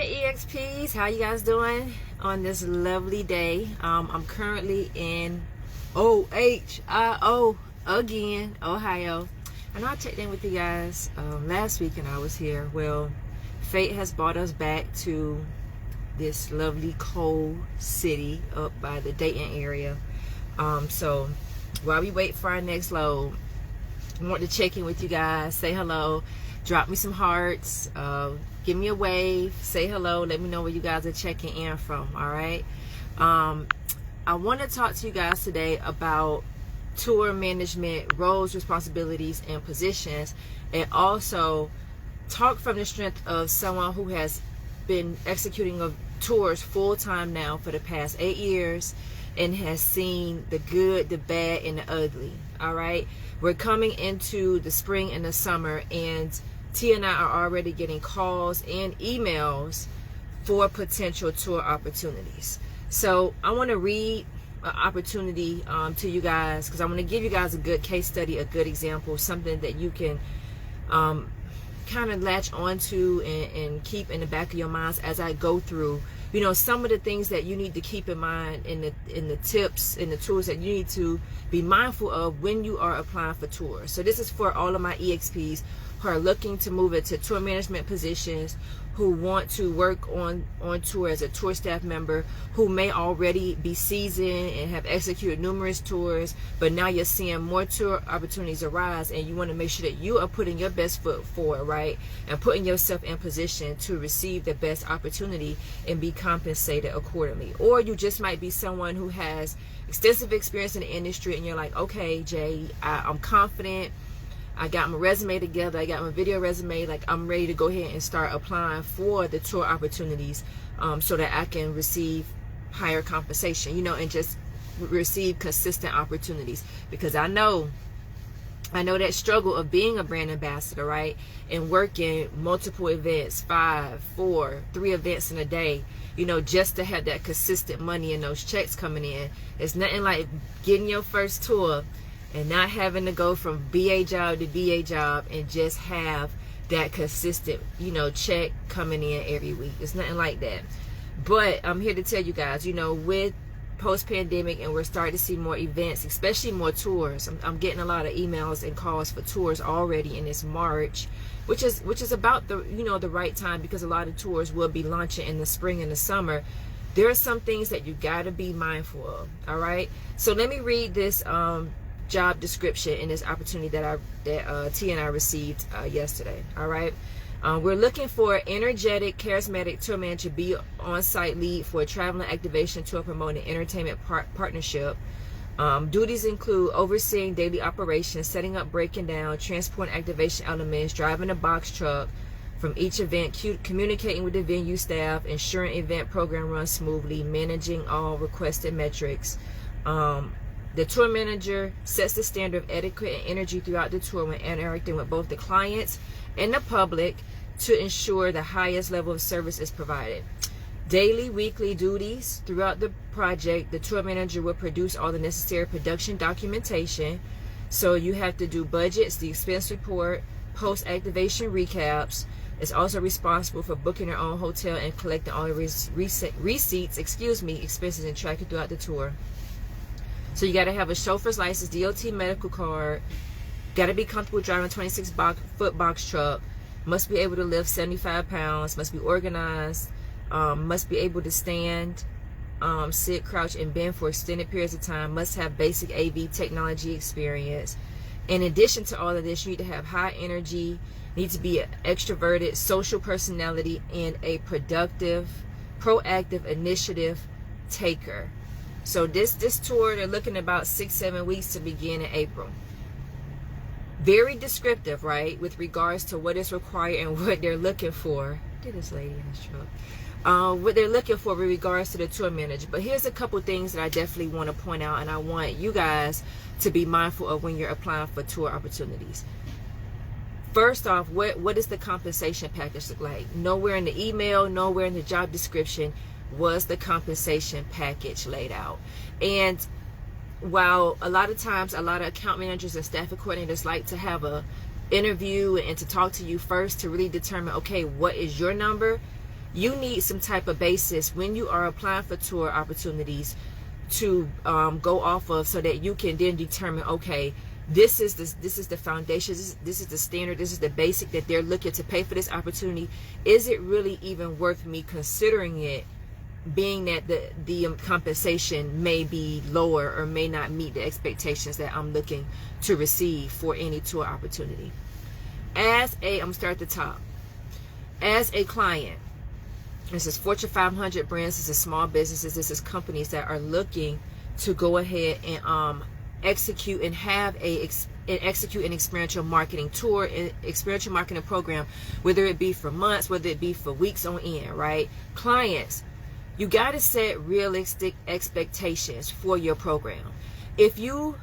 EXPs, how you guys doing on this lovely day? I'm currently in Ohio again, Ohio. I know I checked in with you guys last week and I was here. Well, fate has brought us back to this lovely cold city up by the Dayton area. So while we wait for our next load, I want to check in with you guys, say hello, drop me some hearts, give me a wave, say hello, let me know where you guys are checking in from. All right. I want to talk to you guys today about tour management roles, responsibilities, and positions, and also talk from the strength of someone who has been executing tours full-time now for the past 8 years and has seen the good, the bad, and the ugly. All right, we're coming into the spring and the summer, and T and I are already getting calls and emails for potential tour opportunities. So I want to read an opportunity to you guys, because I want to give you guys a good case study, a good example, something that you can kind of latch onto and keep in the back of your minds as I go through, you know, some of the things that you need to keep in mind in the tips and the tools that you need to be mindful of when you are applying for tours. So this is for all of my EXPs who are looking to move into tour management positions, who want to work on tour as a tour staff member, who may already be seasoned and have executed numerous tours, but now you're seeing more tour opportunities arise, and you want to make sure that you are putting your best foot forward, right, and putting yourself in position to receive the best opportunity and be compensated accordingly. Or you just might be someone who has extensive experience in the industry, and you're like, okay, Jay, I'm confident, I got my resume together, I got my video resume, like I'm ready to go ahead and start applying for the tour opportunities, so that I can receive higher compensation, you know, and just receive consistent opportunities. Because I know that struggle of being a brand ambassador, right, and working multiple events, 5, 4, 3 events in a day, you know, just to have that consistent money and those checks coming in. It's nothing like getting your first tour and not having to go from BA job to BA job and just have that consistent, you know, check coming in every week. It's nothing like that. But I'm here to tell you guys, you know, with post-pandemic, and we're starting to see more events, especially more tours. I'm getting a lot of emails and calls for tours already in this March, which is about the, you know, the right time, because a lot of tours will be launching in the spring and the summer. There are some things that you got to be mindful of. All right. So let me read this job description in this opportunity that T and I received yesterday. All right. We're looking for an energetic, charismatic tour manager to be on-site lead for a traveling activation tour promoting entertainment partnership. Duties include overseeing daily operations, setting up, breaking down, transporting activation elements, driving a box truck from each event, communicating with the venue staff, ensuring event program runs smoothly, managing all requested metrics. The tour manager sets the standard of etiquette and energy throughout the tour when interacting with both the clients and the public to ensure the highest level of service is provided. Daily, weekly duties throughout the project, the tour manager will produce all the necessary production documentation. So you have to do budgets, the expense report, post-activation recaps. It's also responsible for booking their own hotel and collecting all the receipts, expenses, and tracking throughout the tour. So you got to have a chauffeur's license, DOT medical card, got to be comfortable driving a 26-foot box truck, must be able to lift 75 pounds, must be organized, must be able to stand, sit, crouch, and bend for extended periods of time, must have basic AV technology experience. In addition to all of this, you need to have high energy, need to be an extroverted, social personality, and a productive, proactive initiative taker. So this tour, they're looking at about 6-7 weeks to begin in April. Very descriptive, right, with regards to what is required and what they're looking for. Look at this lady in this truck. What they're looking for with regards to the tour manager. But here's a couple things that I definitely want to point out, and I want you guys to be mindful of when you're applying for tour opportunities. First off, what does the compensation package look like? Nowhere in the email, nowhere in the job description was the compensation package laid out. And while a lot of times a lot of account managers and staff coordinators like to have a interview and to talk to you first to really determine, okay, what is your number? you need some type of basis when you are applying for tour opportunities to go off of, so that you can then determine, okay, this is the foundation, this is the standard, this is the basic that they're looking to pay for this opportunity. Is it really even worth me considering it, being that the compensation may be lower or may not meet the expectations that I'm looking to receive for any tour opportunity? I'm gonna start at the top. As a client, this is Fortune 500 brands, this is small businesses, this is companies that are looking to go ahead and execute and have execute an experiential marketing tour, experiential marketing program, whether it be for months, whether it be for weeks on end, right? Clients, you got to set realistic expectations for your program. If you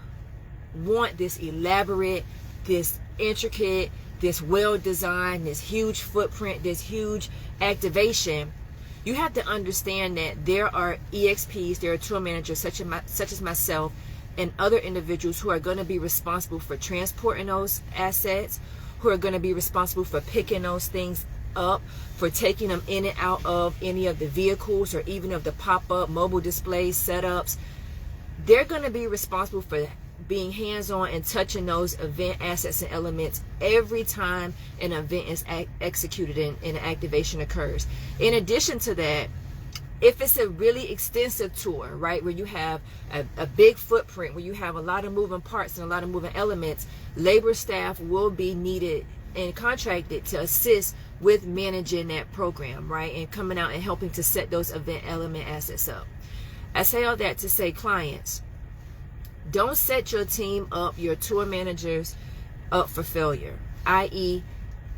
want this elaborate, this intricate, this well-designed, this huge footprint, this huge activation, you have to understand that there are EXPs, there are tour managers such as myself and other individuals who are going to be responsible for transporting those assets, who are going to be responsible for picking those things up, for taking them in and out of any of the vehicles or even of the pop-up mobile displays, setups. They're going to be responsible for being hands-on and touching those event assets and elements every time an event is executed and an activation occurs. In addition to that, if it's a really extensive tour, right, where you have a big footprint, where you have a lot of moving parts and a lot of moving elements, labor staff will be needed and contracted to assist with managing that program, right, and coming out and helping to set those event element assets up. I say all that to say, clients, don't set your team up, your tour managers, up for failure, i.e.,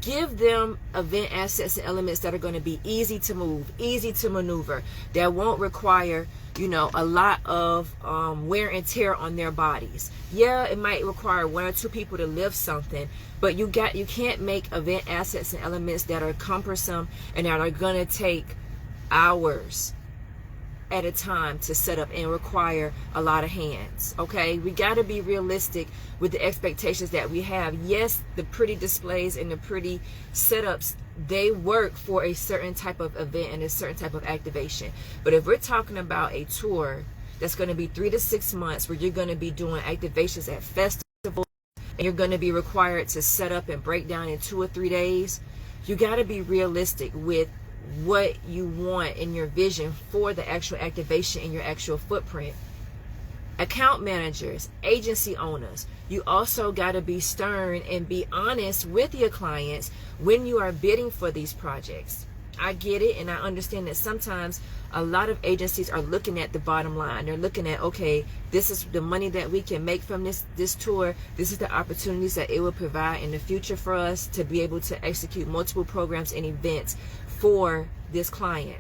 give them event assets and elements that are going to be easy to move, easy to maneuver, that won't require, a lot of wear and tear on their bodies. Yeah, it might require one or two people to lift something, but you can't make event assets and elements that are cumbersome and that are going to take hours at a time to set up and require a lot of hands. Okay, we got to be realistic with the expectations that we have. Yes, the pretty displays and the pretty setups, they work for a certain type of event and a certain type of activation, but if we're talking about a tour that's going to be 3 to 6 months, where you're going to be doing activations at festivals and you're going to be required to set up and break down in 2 or 3 days, you got to be realistic with what you want in your vision for the actual activation in your actual footprint. Account managers, agency owners, you also got to be stern and be honest with your clients when you are bidding for these projects. I get it, and I understand that sometimes a lot of agencies are looking at the bottom line. They're looking at, okay, this is the money that we can make from this tour. This is the opportunities that it will provide in the future for us to be able to execute multiple programs and events for this client.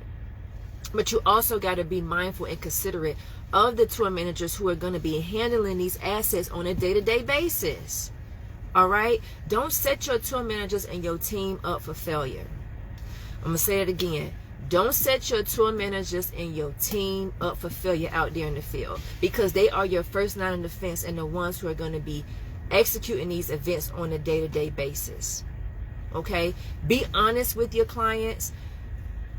But you also got to be mindful and considerate of the tour managers who are going to be handling these assets on a day-to-day basis. All right? Don't set your tour managers and your team up for failure. I'm going to say it again. Don't set your tour managers and your team up for failure out there in the field, because they are your first line of defense and the ones who are going to be executing these events on a day-to-day basis. Okay? Be honest with your clients.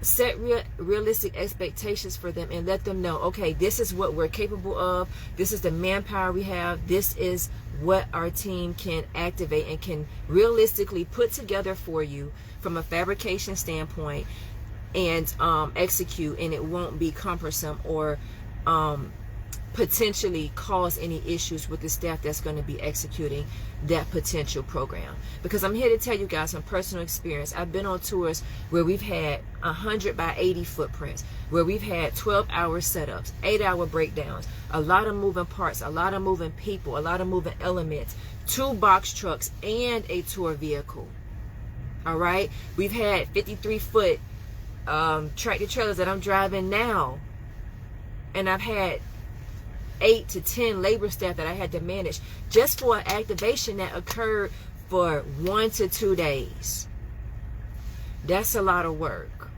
Set realistic expectations for them and let them know, okay, this is what we're capable of. This is the manpower we have. This is what our team can activate and can realistically put together for you from a fabrication standpoint and execute, and it won't be cumbersome or potentially cause any issues with the staff that's going to be executing that potential program. Because I'm here to tell you guys from personal experience, I've been on tours where we've had 100 by 80 footprints, where we've had 12-hour setups, 8-hour breakdowns, a lot of moving parts, a lot of moving people, a lot of moving elements, 2 box trucks and a tour vehicle. All right, we've had 53-foot tractor trailers that I'm driving now, and I've had 8 to 10 labor staff that I had to manage just for an activation that occurred for 1 to 2 days. That's a lot of work.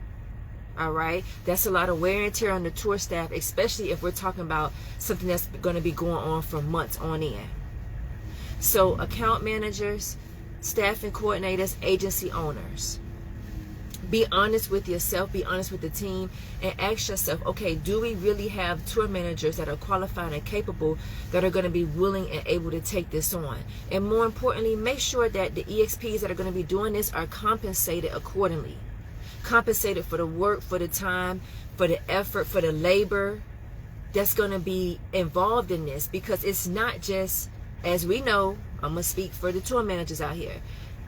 All right, that's a lot of wear and tear on the tour staff, especially if we're talking about something that's going to be going on for months on end. So account managers, staffing coordinators, agency owners, Be honest with yourself, be honest with the team, and ask yourself, okay, do we really have tour managers that are qualified and capable that are going to be willing and able to take this on? And more importantly, make sure that the EXPs that are going to be doing this are compensated accordingly. Compensated for the work, for the time, for the effort, for the labor that's going to be involved in this. Because it's not just, as we know, I'm going to speak for the tour managers out here,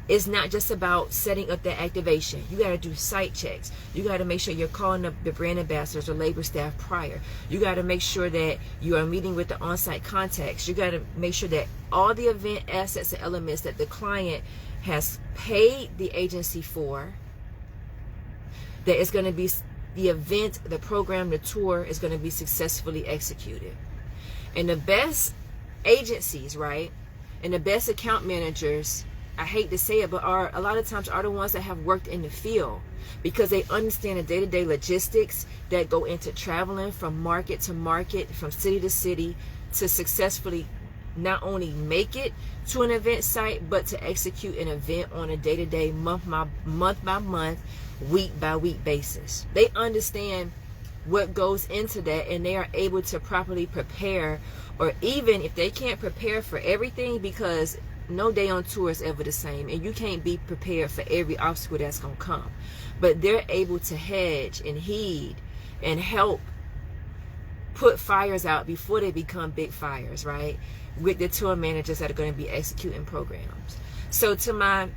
it's not just about setting up that activation. You got to do site checks. You got to make sure you're calling up the brand ambassadors or labor staff prior. You got to make sure that you are meeting with the on-site contacts. You got to make sure that all the event assets and elements that the client has paid the agency for, that it's going to be the event, the program, the tour is going to be successfully executed. And the best agencies, right, and the best account managers, I hate to say it, but a lot of times are the ones that have worked in the field, because they understand the day-to-day logistics that go into traveling from market to market, from city to city, to successfully not only make it to an event site, but to execute an event on a day-to-day, month by month, week by week basis. They understand what goes into that, and they are able to properly prepare, or even if they can't prepare for everything, because no day on tour is ever the same, and you can't be prepared for every obstacle that's going to come. But they're able to hedge and heed and help put fires out before they become big fires, right? With the tour managers that are going to be executing programs. So to my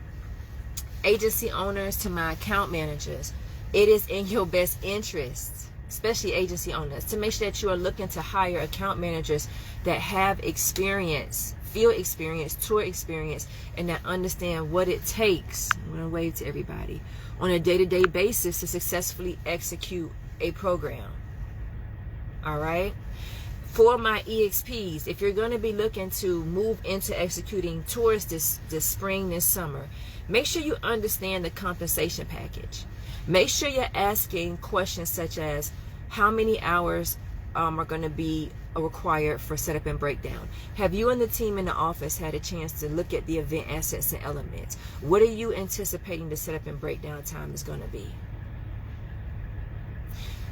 agency owners, to my account managers, it is in your best interest, especially agency owners, to make sure that you are looking to hire account managers that have experience, field experience, tour experience, and that understand what it takes, I'm going to wave to everybody, on a day-to-day basis to successfully execute a program. All right? For my EXPs, if you're going to be looking to move into executing tours this spring, this summer, make sure you understand the compensation package. Make sure you're asking questions such as, how many hours are going to be required for setup and breakdown? Have you and the team in the office had a chance to look at the event assets and elements? What are you anticipating the setup and breakdown time is going to be?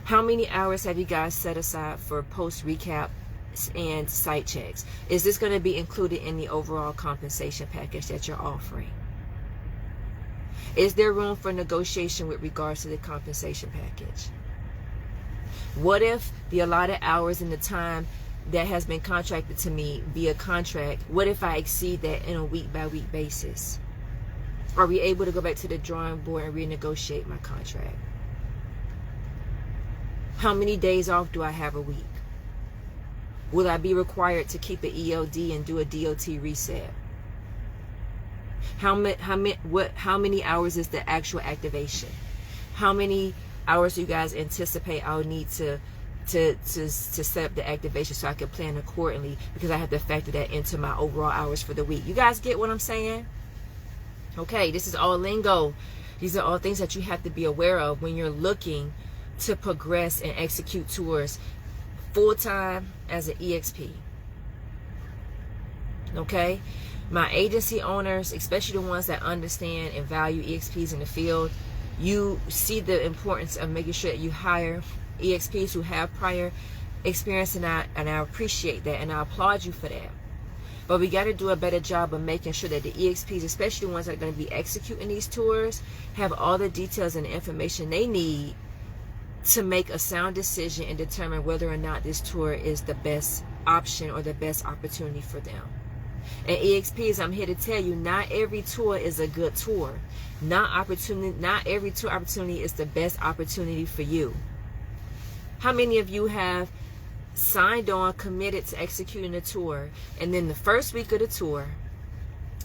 How many hours have you guys set aside for post recaps and site checks? Is this going to be included in the overall compensation package that you're offering? Is there room for negotiation with regards to the compensation package? What if the allotted hours and the time that has been contracted to me via contract, what if I exceed that in a week by week basis? Are we able to go back to the drawing board and renegotiate my contract? How many days off do I have a week? Will I be required to keep an ELD and do a DOT reset? How many hours is the actual activation? How many hours do you guys anticipate I'll need to set up the activation so I can plan accordingly, because I have to factor that into my overall hours for the week? You guys get what I'm saying? Okay, this is all lingo. These are all things that you have to be aware of when you're looking to progress and execute tours full-time as an EXP. Okay? My agency owners, especially the ones that understand and value EXPs in the field, you see the importance of making sure that you hire EXPs who have prior experience, and I appreciate that, and I applaud you for that. But we got to do a better job of making sure that the EXPs, especially the ones that are going to be executing these tours, have all the details and the information they need to make a sound decision and determine whether or not this tour is the best option or the best opportunity for them. And EXPs, I'm here to tell you, not every tour is a good tour. Not every tour opportunity is the best opportunity for you. How many of you have signed on, committed to executing a tour, and then the first week of the tour,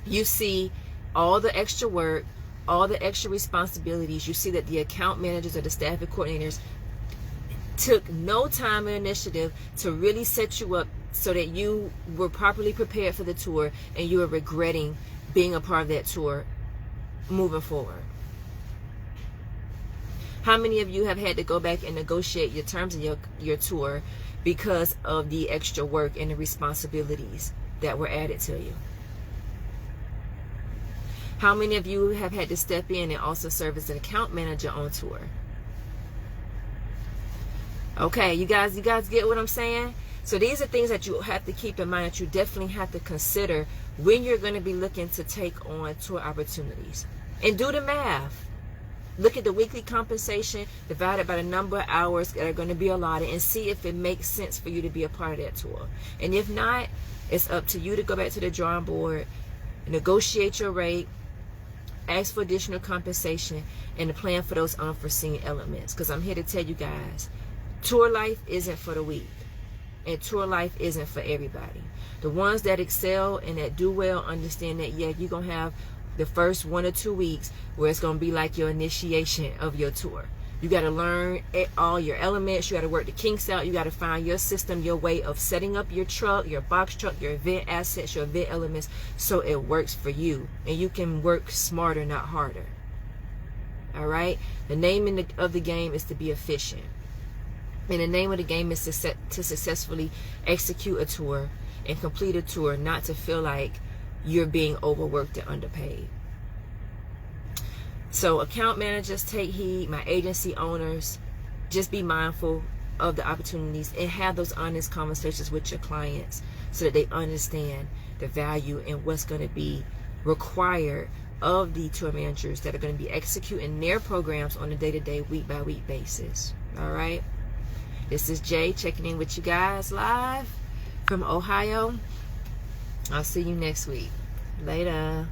you see all the extra work, all the extra responsibilities, you see that the account managers or the staff and coordinators took no time or initiative to really set you up so that you were properly prepared for the tour, and you are regretting being a part of that tour moving forward? How many of you have had to go back and negotiate your terms of your tour because of the extra work and the responsibilities that were added to you? How many of you have had to step in and also serve as an account manager on tour? Okay, you guys get what I'm saying? So these are things that you have to keep in mind, that you definitely have to consider when you're going to be looking to take on tour opportunities. And do the math. Look at the weekly compensation divided by the number of hours that are going to be allotted, and see if it makes sense for you to be a part of that tour. And if not, it's up to you to go back to the drawing board, negotiate your rate, ask for additional compensation, and to plan for those unforeseen elements. Because I'm here to tell you guys, tour life isn't for the weak, and tour life isn't for everybody. The ones that excel and that do well understand that, yeah, you're going to have the first 1 or 2 weeks where it's going to be like your initiation of your tour. You got to learn all your elements. You got to work the kinks out. You got to find your system, your way of setting up your truck, your box truck, your event assets, your event elements, so it works for you and you can work smarter, not harder. All right? The name of the game is to be efficient. And the name of the game is to successfully execute a tour and complete a tour, not to feel like you're being overworked and underpaid. So account managers, take heed. My agency owners, just be mindful of the opportunities and have those honest conversations with your clients so that they understand the value and what's going to be required of the tour managers that are going to be executing their programs on a day-to-day, week-by-week basis. All right? This is Jay checking in with you guys live from Ohio. I'll see you next week. Later.